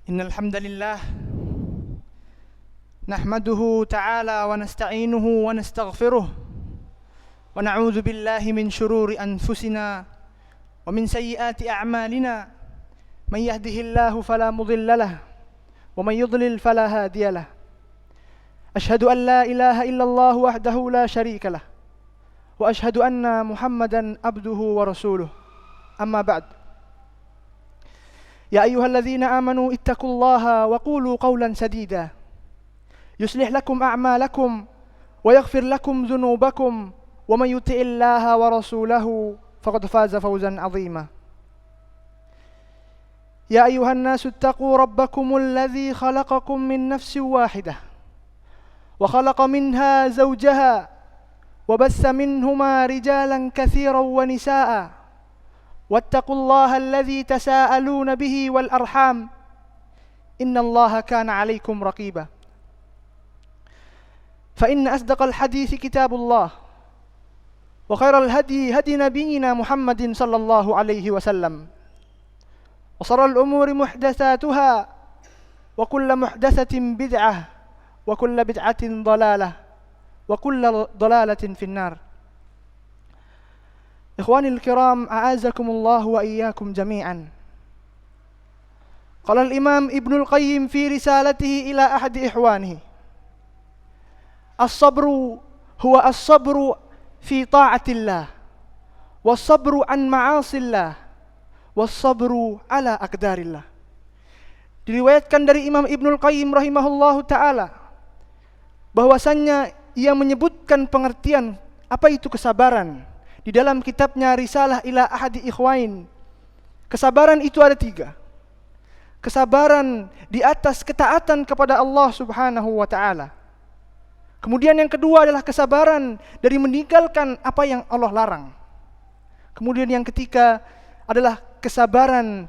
إن الحمد لله نحمده تعالى ونستعينه ونستغفره ونعوذ بالله من شرور أنفسنا ومن سيئات أعمالنا من يهده الله فلا مضل له ومن يضلل فلا هادي له أشهد أن لا إله إلا الله وحده لا شريك له وأشهد أن محمدا عبده ورسوله أما بعد يا أيها الذين آمنوا اتقوا الله وقولوا قولا سديدا يصلح لكم أعمالكم ويغفر لكم ذنوبكم ومن يطع الله ورسوله فقد فاز فوزا عظيما يا أيها الناس اتقوا ربكم الذي خلقكم من نفس واحدة وخلق منها زوجها وبث منهما رجالا كثيرا ونساء واتقوا الله الذي تساءلون به والأرحام إن الله كان عليكم رقيبا فإن أصدق الحديث كتاب الله وخير الهدي هدي نبينا محمد صلى الله عليه وسلم وشر الأمور محدثاتها وكل محدثة بدعة وكل بدعة ضلالة وكل ضلالة في النار. إخواني الكرام أعزكم الله وإياكم جميعا. قال الإمام ابن القيم في رسالته إلى أحد إخوانه: الصبر هو الصبر في طاعة الله والصبر عن معاصي الله والصبر على أقدار الله. Diriwayatkan dari Imam Ibnul Qayyim rahimahullahu ta'ala bahwasannya ia menyebutkan pengertian apa itu kesabaran di dalam kitabnya Risalah ila Ahadi Ikhwain. Kesabaran itu ada 3. Kesabaran di atas ketaatan kepada Allah subhanahu wa ta'ala. Kemudian yang kedua adalah kesabaran dari meninggalkan apa yang Allah larang. Kemudian yang ketiga adalah kesabaran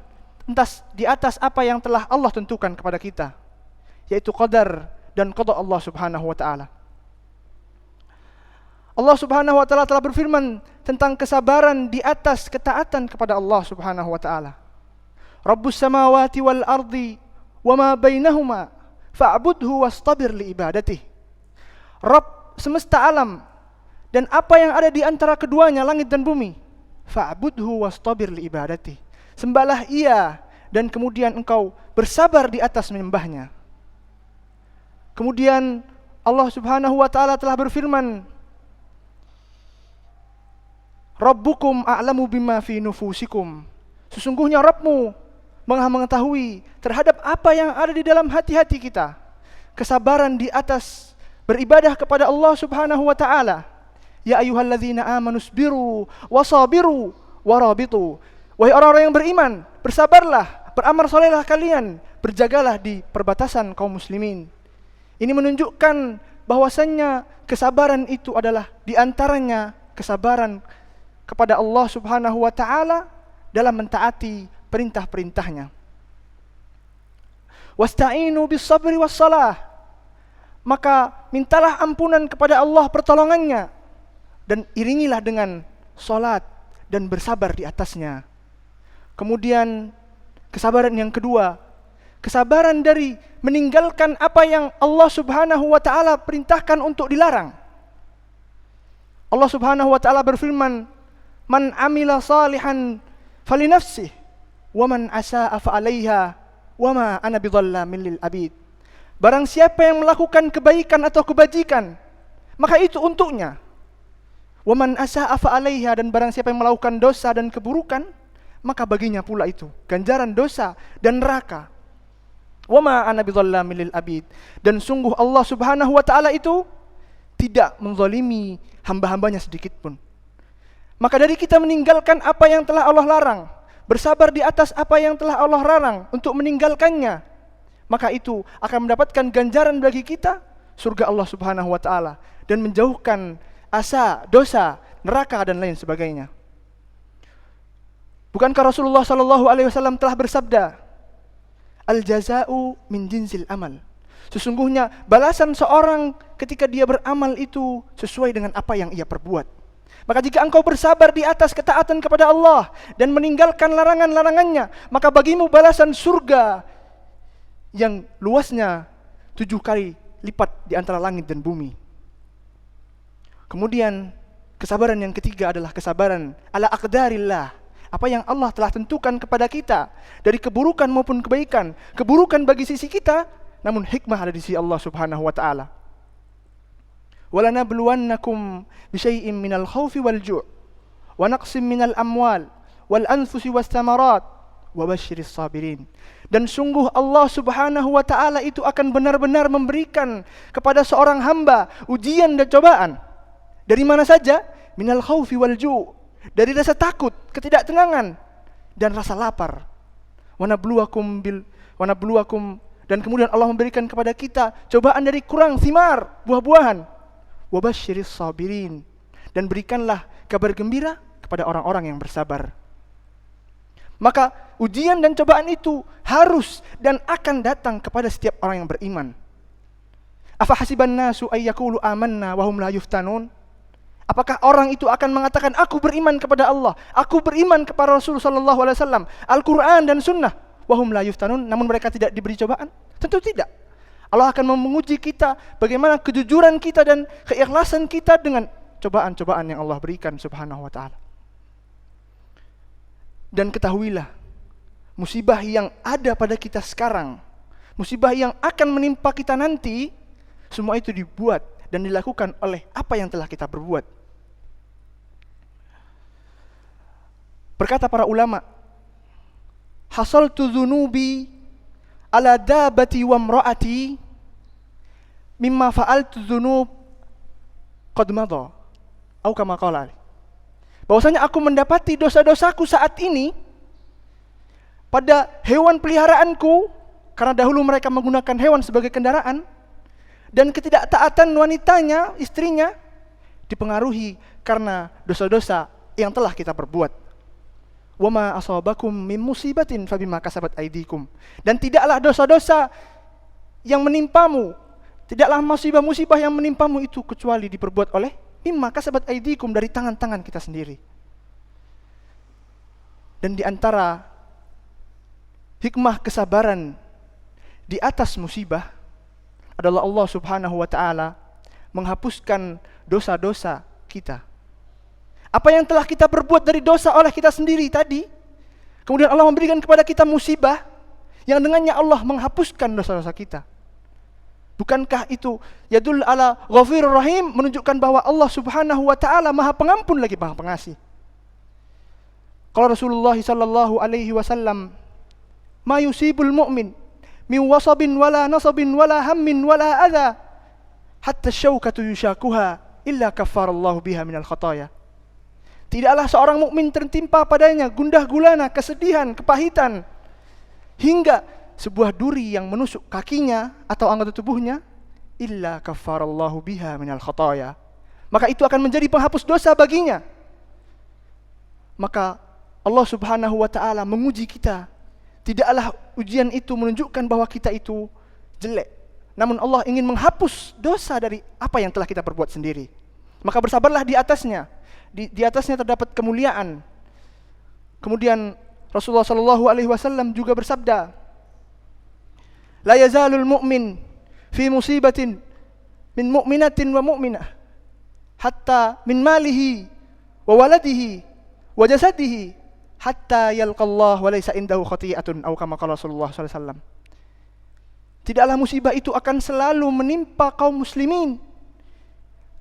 di atas apa yang telah Allah tentukan kepada kita, yaitu qadar dan qada Allah subhanahu wa ta'ala. Allah subhanahu wa ta'ala telah berfirman tentang kesabaran di atas ketaatan kepada Allah subhanahu wa ta'ala. Rabbus samawati wal ardi wa ma bainahuma fa'budhu wastabir li ibadatih. Rabb semesta alam dan apa yang ada di antara keduanya, langit dan bumi. Fa'budhu wastabir li ibadatih. Sembahlah ia dan kemudian engkau bersabar di atas menyembahnya. Kemudian Allah subhanahu wa ta'ala telah berfirman, Rabbukum a'lamu bima fi nufusikum. Sesungguhnya Rabbmu Maha mengetahui terhadap apa yang ada di dalam hati-hati kita. Kesabaran di atas beribadah kepada Allah subhanahu wa ta'ala. Ya ayyuhalladzina amanu sabiru wasabiru warabitu. Wahai orang-orang yang beriman, bersabarlah, beramal salehlah kalian, berjagalah di perbatasan kaum muslimin. Ini menunjukkan bahwasannya kesabaran itu adalah di antaranya kesabaran kepada Allah subhanahu wa ta'ala dalam mentaati perintah-perintahnya. Wasta'inu bis sabri was salah. Maka mintalah ampunan kepada Allah pertolongannya dan iringilah dengan salat dan bersabar di atasnya. Kemudian kesabaran yang kedua, kesabaran dari meninggalkan apa yang Allah subhanahu wa ta'ala perintahkan untuk dilarang. Allah subhanahu wa ta'ala berfirman, Man amila salihan falinafsih wa man asa'a fa'alaiha wa ma ana bidhallamin lil abid. Barang siapa yang melakukan kebaikan atau kebajikan, maka itu untuknya. Wa man asa'a fa'alaiha, dan barang siapa yang melakukan dosa dan keburukan, maka baginya pula itu ganjaran dosa dan neraka. Wa ma ana bidhallamin lil abid, dan sungguh Allah subhanahu wa ta'ala itu tidak menzalimi hamba-hambanya sedikit pun. Maka dari kita meninggalkan apa yang telah Allah larang, bersabar di atas apa yang telah Allah larang untuk meninggalkannya, maka itu akan mendapatkan ganjaran bagi kita, surga Allah subhanahu wa ta'ala, dan menjauhkan asa, dosa, neraka dan lain sebagainya. Bukankah Rasulullah sallallahu alaihi wasallam telah bersabda, Al-jaza'u min jinsil amal. Sesungguhnya balasan seorang ketika dia beramal itu sesuai dengan apa yang ia perbuat. Maka jika engkau bersabar di atas ketaatan kepada Allah dan meninggalkan larangan-larangannya, maka bagimu balasan surga yang luasnya 7 kali lipat di antara langit dan bumi. Kemudian kesabaran yang ketiga adalah kesabaran ala aqdarillah, apa yang Allah telah tentukan kepada kita dari keburukan maupun kebaikan. Keburukan bagi sisi kita, namun hikmah ada di sisi Allah Subhanahu wa taala. Walanabluwannakum bisyai'in minal khaufi wal ju' wa naqsim minal amwal wal anfusi was thamarat wa basyiris sabirin. Dan sungguh Allah Subhanahu wa taala itu akan benar-benar memberikan kepada seorang hamba ujian dan cobaan. Dari mana saja? Minal khaufi wal ju', dari rasa takut, ketidaktenangan dan rasa lapar. Wa nabluwakum, dan kemudian Allah memberikan kepada kita cobaan dari kurang thimar, buah-buahan. Wa basyiris sabirin, dan berikanlah kabar gembira kepada orang-orang yang bersabar. Maka ujian dan cobaan itu harus dan akan datang kepada setiap orang yang beriman. Afa hasiban nasu ay yaqulu amanna wa hum la yuftanun? Apakah orang itu akan mengatakan aku beriman kepada Allah, aku beriman kepada Rasul sallallahu alaihi wasallam, Al-Qur'an dan sunnah, wa hum la yuftanun, namun mereka tidak diberi cobaan? Tentu tidak. Allah akan menguji kita bagaimana kejujuran kita dan keikhlasan kita dengan cobaan-cobaan yang Allah berikan Subhanahu wa taala. Dan ketahuilah, musibah yang ada pada kita sekarang, musibah yang akan menimpa kita nanti, semua itu dibuat dan dilakukan oleh apa yang telah kita berbuat. Berkata para ulama, hasaltu dzunubi ala dabati wa imraati mimma fa'altu dzunub qad madha, atau kama qala. Bahwasanya aku mendapati dosa-dosaku saat ini pada hewan peliharaanku, karena dahulu mereka menggunakan hewan sebagai kendaraan, dan ketidaktaatan wanitanya, istrinya, dipengaruhi karena dosa-dosa yang telah kita perbuat. Wa ma asabakum min musibatin fabima kasabat aydikum. Dan tidaklah dosa-dosa yang menimpamu, tidaklah musibah-musibah yang menimpamu itu kecuali diperbuat oleh mimma kasabat aydikum, dari tangan-tangan kita sendiri. Dan di antara hikmah kesabaran di atas musibah adalah Allah Subhanahu wa taala menghapuskan dosa-dosa kita. Apa yang telah kita perbuat dari dosa oleh kita sendiri tadi, kemudian Allah memberikan kepada kita musibah yang dengannya Allah menghapuskan dosa-dosa kita. Bukankah itu yadul ala ghafirur rahim, menunjukkan bahwa Allah Subhanahu wa taala Maha Pengampun lagi Maha Pengasih. Kalau Rasulullah sallallahu alaihi wasallam, ma yusibul mu'min min wasabin wala nasabin wala hammin wala adha hatta syaukatu yushakuha illa kaffarallahu biha minal khataya. Tidaklah seorang mukmin tertimpa padanya gundah gulana, kesedihan, kepahitan, hingga sebuah duri yang menusuk kakinya atau anggota tubuhnya, illa kaffarallahu biha minal khataya, maka itu akan menjadi penghapus dosa baginya. Maka Allah Subhanahu wa taala menguji kita. Tidaklah ujian itu menunjukkan bahwa kita itu jelek, namun Allah ingin menghapus dosa dari apa yang telah kita perbuat sendiri. Maka bersabarlah di atasnya. Di atasnya terdapat kemuliaan. Kemudian Rasulullah sallallahu alaihi wasallam juga bersabda, la yazalul mu'min fi musibatin min mu'minatin wa mu'minah hatta min malihi wa waladihi wa jasadihi hatta yalqallah wa laysa indahu khati'atun, atau kama qala Rasulullah sallallahu alaihi wasallam. Tidaklah musibah itu akan selalu menimpa kaum muslimin,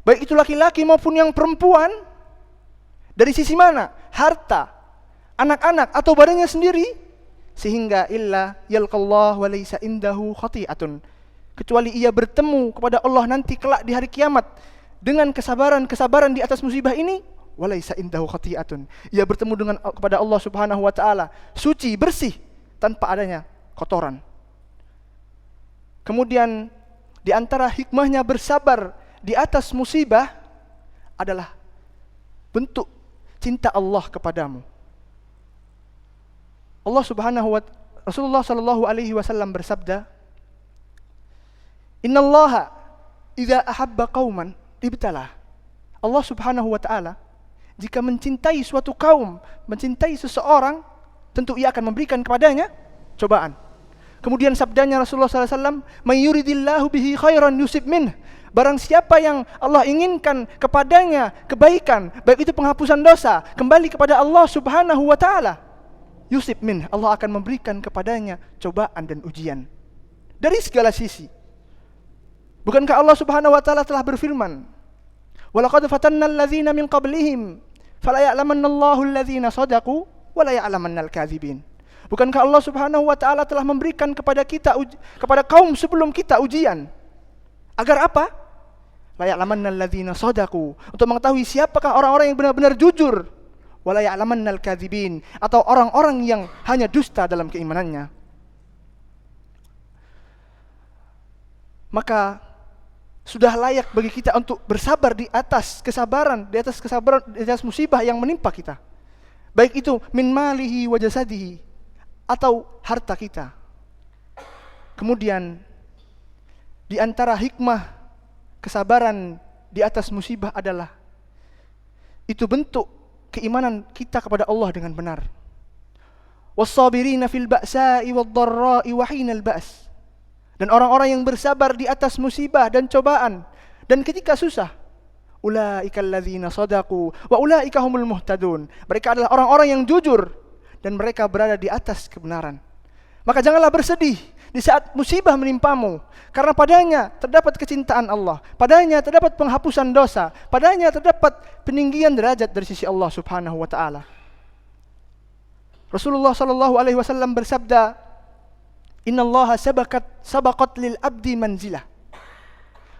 baik itu laki-laki maupun yang perempuan. Dari sisi mana? Harta, anak-anak atau badannya sendiri, sehingga illa yalqallah wa laysa indahu khati'atun, kecuali ia bertemu kepada Allah nanti kelak di hari kiamat dengan kesabaran di atas musibah ini, wa laysa indahu khati'atun, ia bertemu dengan kepada Allah Subhanahu wa taala suci, bersih, tanpa adanya kotoran. Kemudian di antara hikmahnya bersabar di atas musibah adalah bentuk cinta Allah kepadamu. Allah Subhanahu wa Rasulullah sallallahu alaihi wasallam bersabda, "Innallaha idza ahabba qauman ibtalah." Allah Subhanahu wa taala jika mencintai suatu kaum, mencintai seseorang, tentu ia akan memberikan kepadanya cobaan. Kemudian sabdanya Rasulullah SAW, "May yuridillahu bihi khairan yusib minh." Barang siapa yang Allah inginkan kepadanya kebaikan, baik itu penghapusan dosa, kembali kepada Allah Subhanahu wa taala, yusib minh, Allah akan memberikan kepadanya cobaan dan ujian dari segala sisi. Bukankah Allah Subhanahu wa taala telah berfirman, "Walaqad fatanna alladzina min qablihim, fala ya'lamanna Allahu alladzina shadaqu wa la ya'lamanna al-kadzibin." Bukankah Allah Subhanahu wa taala telah memberikan kepada kita kepada kaum sebelum kita ujian? Agar apa? La ya'lamanna alladzina shadaqu, untuk mengetahui siapakah orang-orang yang benar-benar jujur, wa la ya'lamanna al-kadzibin, atau orang-orang yang hanya dusta dalam keimanannya. Maka sudah layak bagi kita untuk bersabar di atas kesabaran, di atas musibah yang menimpa kita. Baik itu min malihi wa jasadihi, atau harta kita. Kemudian di antara hikmah kesabaran di atas musibah adalah itu bentuk keimanan kita kepada Allah dengan benar. Was-sabirina fil ba'sa'i wad-dharra'i wa hinal ba's. Dan orang-orang yang bersabar di atas musibah dan cobaan dan ketika susah, ulaikal ladzina shadaqu wa ulaika humul muhtadun. Mereka adalah orang-orang yang jujur dan mereka berada di atas kebenaran. Maka janganlah bersedih di saat musibah menimpamu, karena padanya terdapat kecintaan Allah, padanya terdapat penghapusan dosa, padanya terdapat peninggian derajat dari sisi Allah Subhanahu wa taala. Rasulullah sallallahu alaihi wasallam bersabda, "Innallaha sabaqat lil abdi manzilah."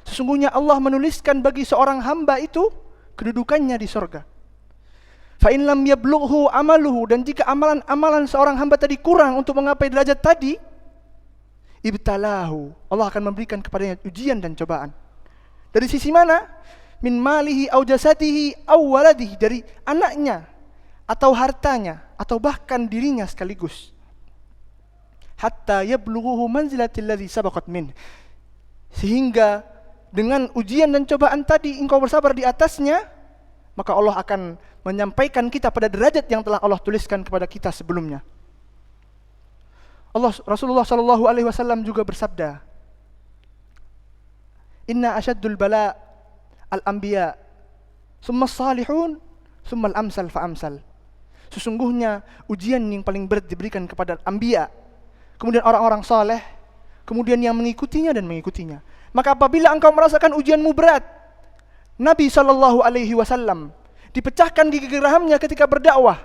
Sesungguhnya Allah menuliskan bagi seorang hamba itu kedudukannya di surga. Fa in lam yablughu amaluhu, dan jika amalan-amalan seorang hamba tadi kurang untuk menggapai derajat tadi, ibtalahu, Allah akan memberikan kepadanya ujian dan cobaan. Dari sisi mana? Min malihi au jasadihi au waladihi, dari anaknya atau hartanya atau bahkan dirinya sekaligus. Hatta yablughu manzilatil ladzi sabaqat min, sehingga dengan ujian dan cobaan tadi engkau bersabar di atasnya, maka Allah akan menyampaikan kita pada derajat yang telah Allah tuliskan kepada kita sebelumnya. Rasulullah sallallahu alaihi wasallam juga bersabda, "Inna asyaddul bala al-anbiya, summa salihun, summa al-amsal fa amsal." Sesungguhnya ujian yang paling berat diberikan kepada anbiya, kemudian orang-orang saleh, kemudian yang mengikutinya dan mengikutinya. Maka apabila engkau merasakan ujianmu berat, Nabi sallallahu alaihi wasallam dipecahkan gigi geraham-Nya ketika berdakwah,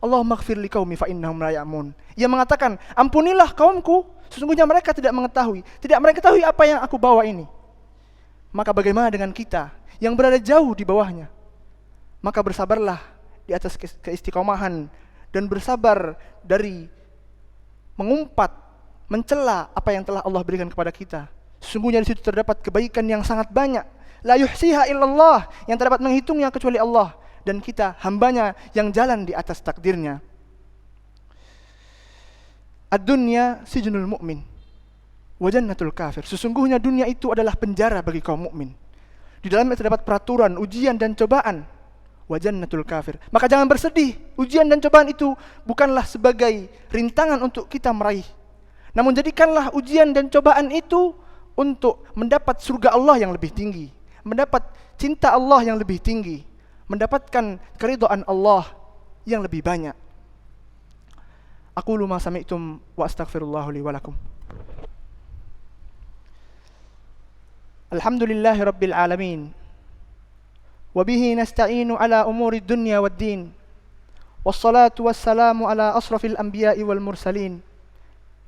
Allahumma ighfir li qaumi fa innahum la ya'lamun. Ia mengatakan, ampunilah kaumku, sesungguhnya mereka tidak mengetahui apa yang aku bawa ini. Maka bagaimana dengan kita yang berada jauh di bawahnya? Maka bersabarlah di atas keistiqomahan dan bersabar dari mengumpat, mencela apa yang telah Allah berikan kepada kita. Sesungguhnya di situ terdapat kebaikan yang sangat banyak. La yuhsiha illallah, yang terdapat menghitungnya kecuali Allah, dan kita hambanya yang jalan di atas takdirnya. Ad-dunya sijnul mu'min wa jannatul kafir. Sesungguhnya dunia itu adalah penjara bagi kaum mukmin. Di dalamnya terdapat peraturan, ujian dan cobaan. Wa jannatul kafir. Maka jangan bersedih. Ujian dan cobaan itu bukanlah sebagai rintangan untuk kita meraih. Namun jadikanlah ujian dan cobaan itu untuk mendapat surga Allah yang lebih tinggi, mendapat cinta Allah yang lebih tinggi, mendapatkan keridhaan Allah yang lebih banyak. Aqulu ma sami'tum wa astaghfirullah li wa lakum. Alhamdulillahi rabbil alamin. Wa bihi nasta'inu ala umuri dunya wad din. Wassalatu wassalamu ala asrafil anbiya'i wal mursalin.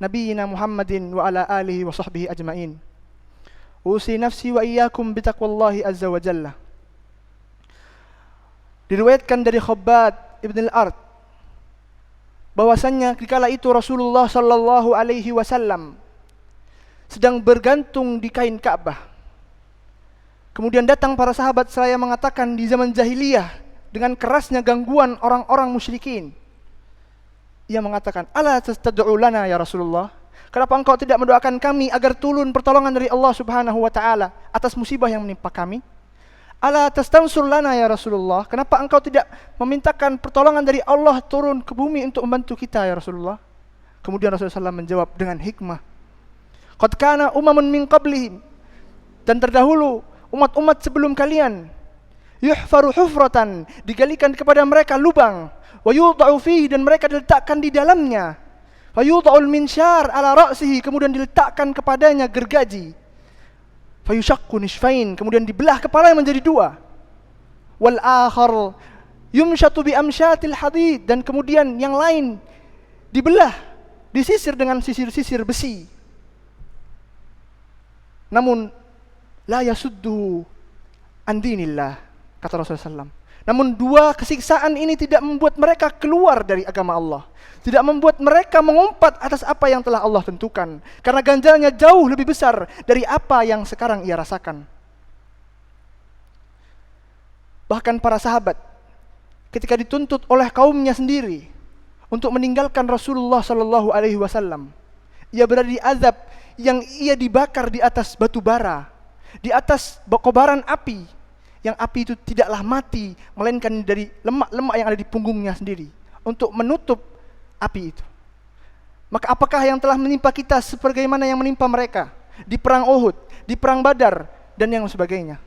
Nabiyyina Muhammadin wa ala alihi wa sahbihi ajma'in. Usi nafsi wa iyyakum bitaqwallahi azza wa jalla. Diriwayatkan dari Khabbab ibn al-Ard bahwasannya dikala itu Rasulullah sallallahu alaihi wasallam sedang bergantung di kain Ka'bah. Kemudian datang para sahabat seraya mengatakan di zaman jahiliyah dengan kerasnya gangguan orang-orang musyrikin. Ia mengatakan, "Ala tastad'u lana ya Rasulullah? Kenapa engkau tidak mendoakan kami agar turun pertolongan dari Allah Subhanahu wa taala atas musibah yang menimpa kami? Ala tastansur lana ya Rasulullah? Kenapa engkau tidak memintakan pertolongan dari Allah turun ke bumi untuk membantu kita ya Rasulullah?" Kemudian Rasulullah SAW menjawab dengan hikmah, qad kana umamun min qablihim, dan terdahulu umat-umat sebelum kalian, yuhfaru hufratan, digalikan kepada mereka lubang, wa yudha'u fihi, dan mereka diletakkan di dalamnya, fa yudha'ul minsyar ala ra'sihi, kemudian diletakkan kepadanya gergaji, fa yushaqqu nisfain, kemudian dibelah kepalanya menjadi dua, wal akhar yumshatu bi amsyatil hadid, dan kemudian yang lain dibelah, disisir dengan sisir-sisir besi. Namun la yasuddu an dinillah, kata Rasulullah SAW. Namun dua kesiksaan ini tidak membuat mereka keluar dari agama Allah, tidak membuat mereka mengumpat atas apa yang telah Allah tentukan, karena ganjarannya jauh lebih besar dari apa yang sekarang ia rasakan. Bahkan para sahabat ketika dituntut oleh kaumnya sendiri untuk meninggalkan Rasulullah SAW, ia berada di azab yang ia dibakar di atas batu bara, di atas kobaran api, yang api itu tidaklah mati, melainkan dari lemak-lemak yang ada di punggungnya sendiri untuk menutup api itu. Maka apakah yang telah menimpa kita sebagaimana yang menimpa mereka di perang Uhud, di perang Badar, dan yang sebagainya?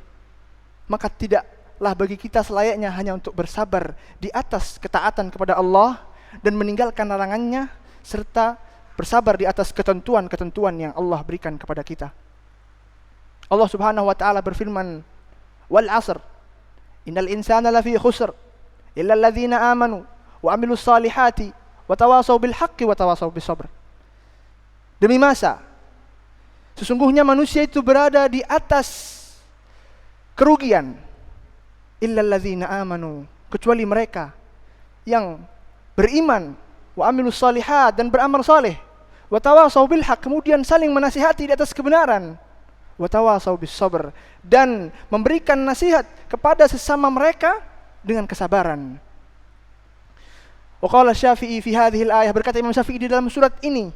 Maka tidaklah bagi kita selayaknya hanya untuk bersabar di atas ketaatan kepada Allah dan meninggalkan larangannya, serta bersabar di atas ketentuan-ketentuan yang Allah berikan kepada kita. Allah Subhanahu wa taala berfirman, wal 'asr innal insana lafi khusr illa alladhina amanu wa 'amilus salihati wa tawasaw bil haqqi wa tawasaw bis sabr. Demi masa, sesungguhnya manusia itu berada di atas kerugian, illa alladhina amanu, kecuali mereka yang beriman, wa 'amilus salihat, dan beramal saleh, wa tawasaw bil haqq, kemudian saling menasihati di atas kebenaran, wa tawasaw bis sabr, dan memberikan nasihat kepada sesama mereka dengan kesabaran. Wa qala Syafi'i fi hadhihi al-ayah, berkata Imam Syafi'i di dalam surat ini,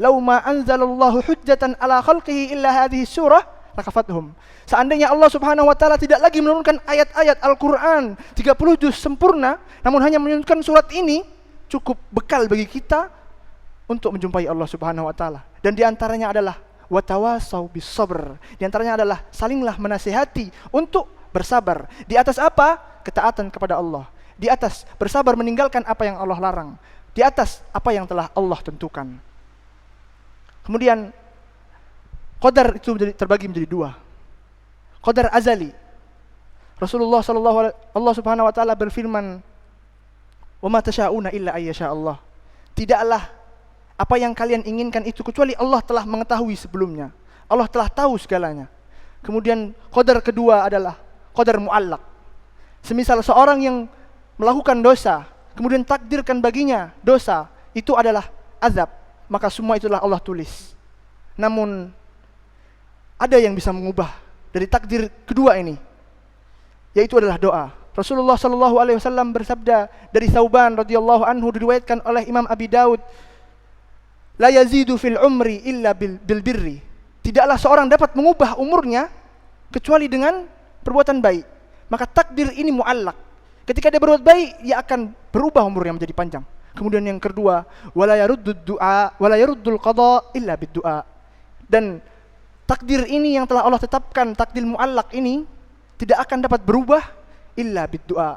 law ma anzalallahu hujjatan ala khalqihi illa hadhihi surah lakafathum. Seandainya Allah Subhanahu wa taala tidak lagi menurunkan ayat-ayat Al-Qur'an 30 juz sempurna, namun hanya menurunkan surat ini, cukup bekal bagi kita untuk menjumpai Allah Subhanahu wa taala. Dan di antaranya adalah watawasaw bis sabr. Di antaranya adalah salinglah menasihati untuk bersabar. Di atas apa? Ketaatan kepada Allah. Di atas bersabar meninggalkan apa yang Allah larang. Di atas apa yang telah Allah tentukan. Kemudian qadar itu terbagi menjadi dua. Qadar azali. Rasulullah Allah Subhanahu wa taala berfirman, wa ma tasyauna illa ayyasha Allah. Tidaklah apa yang kalian inginkan itu kecuali Allah telah mengetahui sebelumnya. Allah telah tahu segalanya. Kemudian qadar kedua adalah qadar muallaq. Semisal seorang yang melakukan dosa, kemudian takdirkan baginya dosa, itu adalah azab, maka semua itulah Allah tulis. Namun ada yang bisa mengubah dari takdir kedua ini, yaitu adalah doa. Rasulullah SAW bersabda dari Thauban radhiyallahu anhu, diriwayatkan oleh Imam Abi Daud, la yazidu fil umri illa bil birri. Tidaklah seorang dapat mengubah umurnya kecuali dengan perbuatan baik. Maka takdir ini muallak. Ketika dia berbuat baik, ia akan berubah umurnya menjadi panjang. Kemudian yang kedua, wala yaruddul qada illa bid du'a. Dan takdir ini yang telah Allah tetapkan, takdir muallak ini tidak akan dapat berubah illa bid du'a.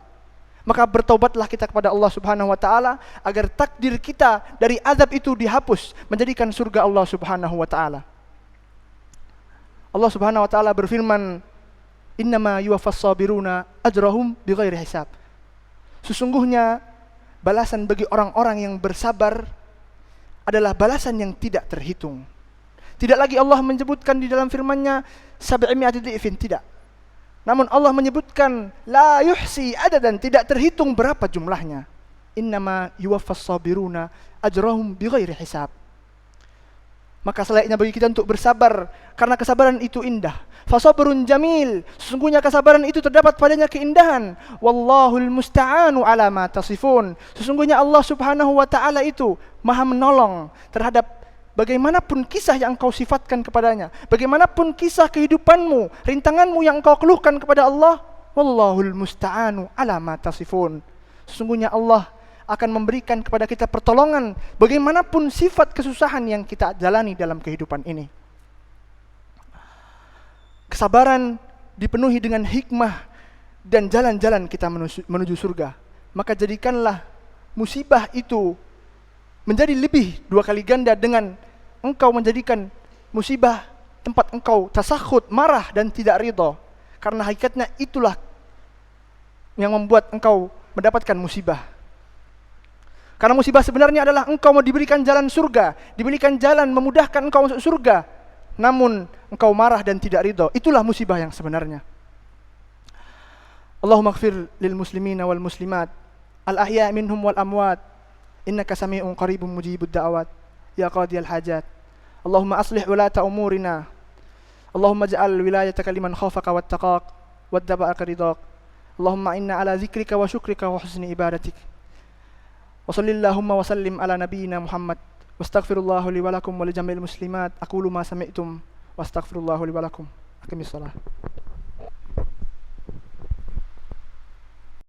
Maka bertaubatlah kita kepada Allah Subhanahu wa taala agar takdir kita dari azab itu dihapus menjadikan surga Allah Subhanahu wa taala. Allah Subhanahu wa taala berfirman, innama yuwaffas sabiruna ajrahum bighairi hisab. Sesungguhnya balasan bagi orang-orang yang bersabar adalah balasan yang tidak terhitung. Tidak lagi Allah menyebutkan di dalam firman-Nya 700 dhi'fin, tidak. Namun Allah menyebutkan la yuhsi adadan, tidak terhitung berapa jumlahnya. Innama yuwaffas sabiruna ajrahum bighairi hisab. Maka selayaknya bagi kita untuk bersabar, karena kesabaran itu indah. Fasabrun jamil, sesungguhnya kesabaran itu terdapat padanya keindahan. Wallahul musta'anu ala ma tasifun. Sesungguhnya Allah Subhanahu wa taala itu Maha menolong terhadap bagaimanapun kisah yang engkau sifatkan kepadanya, bagaimanapun kisah kehidupanmu, rintanganmu yang engkau keluhkan kepada Allah. Wallahul musta'anu ala ma tasifun. Sesungguhnya Allah akan memberikan kepada kita pertolongan bagaimanapun sifat kesusahan yang kita jalani dalam kehidupan ini. Kesabaran dipenuhi dengan hikmah dan jalan-jalan kita menuju surga. Maka jadikanlah musibah itu menjadi lebih 2 kali ganda dengan engkau menjadikan musibah tempat engkau tasakhut, marah dan tidak ridha. Karena hakikatnya itulah yang membuat engkau mendapatkan musibah. Karena musibah sebenarnya adalah engkau mau diberikan jalan surga, diberikan jalan memudahkan engkau masuk surga, namun engkau marah dan tidak ridha. Itulah musibah yang sebenarnya. Allahumma ighfir lil muslimina wal muslimat al ahya minhum wal amwat innaka sami'un qaribun mujibud da'awat ya qadiyal hajat. Allahumma aslih ulata umurina. Allahumma ja'al wilayataka liman khafaka wattaqak wattaba'aka ridaq. Allahumma inna ala zikrika wa syukrika wa husni ibadatik. Wa sallillahumma wa sallim ala nabiyyina Muhammad. Wastaghfirullahu li wa lakum wa li jami'il muslimat. Aqulu ma sami'tum wastaghfirullahu li wa lakum. Aqimis shalah.